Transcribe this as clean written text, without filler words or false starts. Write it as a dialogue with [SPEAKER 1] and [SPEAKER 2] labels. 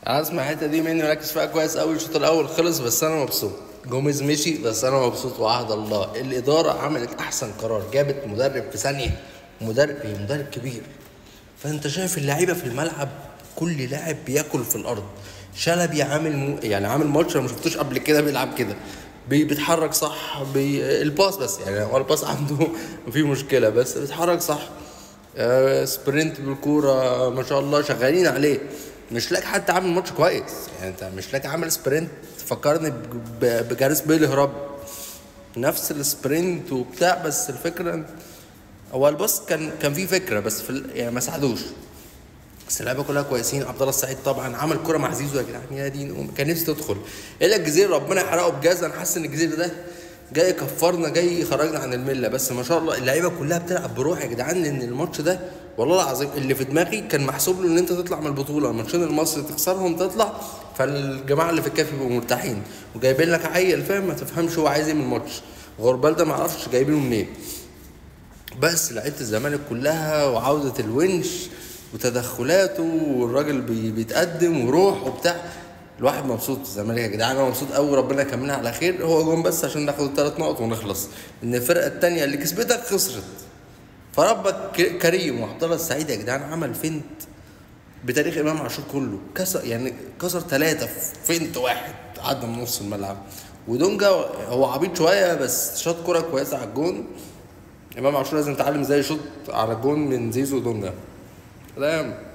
[SPEAKER 1] اسمع الحته دي مني مركز فيها كويس قوي. الشوط الاول خلص بس انا مبسوط. جوميز مشي بس انا مبسوط، وعهد الله الاداره عملت احسن قرار، جابت مدرب في ثانيه. مدرب كبير. فانت شايف اللعيبه في الملعب، كل لاعب بياكل في الارض. شلبي يعني عامل ماتش انا ما شفتوش قبل كده بيلعب كده. بيتحرك صح، الباس بس، يعني هو الباس عنده في مشكله، بس بيتحرك صح. سبرنت بالكوره ما شاء الله شغالين عليه. مش لاقي حد عامل ماتش كويس، يعني انت مش لاقي عامل سبرنت فكرني بجاريس بيل هرب. نفس السبرنت وبتاع، بس الفكره هو الباص كان فيه فكره، بس يعني ما ساعدوش. بس اللعيبه كلها كويسين. عبد الله السعيد طبعا عمل كره مع زيزو، يا جدعان يا دين كان نفسي تدخل. الا الجزيره ربنا يحرقه بجاز. انا حاسس ان الجزيره ده جاي يكفرنا، جاي يخرجنا عن المله. بس ما شاء الله اللعيبه كلها بتلعب بروح يا جدعان، لان الماتش ده والله العظيم اللي في دماغي كان محسوب له ان انت تطلع من البطوله. ماتشين المصري تخسرهم تطلع، فالجماعه اللي في الكاف يبقوا مرتاحين. وجايبين لك عيل فاهم ما تفهمش هو عايز ايه من الماتش. غربال ده ما اعرفش جايبينه منين. بس لعيبه الزمالك كلها وعوده الونش وتدخلاته، والراجل بيتقدم وروح وبتاع. الواحد مبسوط. الزمالك يا جدعان انا مبسوط قوي، ربنا يكملها على خير. هو جون بس عشان ناخد ال3 نقط ونخلص، ان الفرقه التانيه اللي كسبتك خسرت. فربك كريم. وعبد الله السعيد يا جدعان عمل فينت بتاريخ امام عاشور كله. كسر 3 في فينت واحد عدى من نص الملعب. ودونجا هو عبيط شويه بس شاط كره كويسه على الجون. امام عاشور لازم يتعلم ازاي يشوط على الجون من زيزو ودونجا. سلام.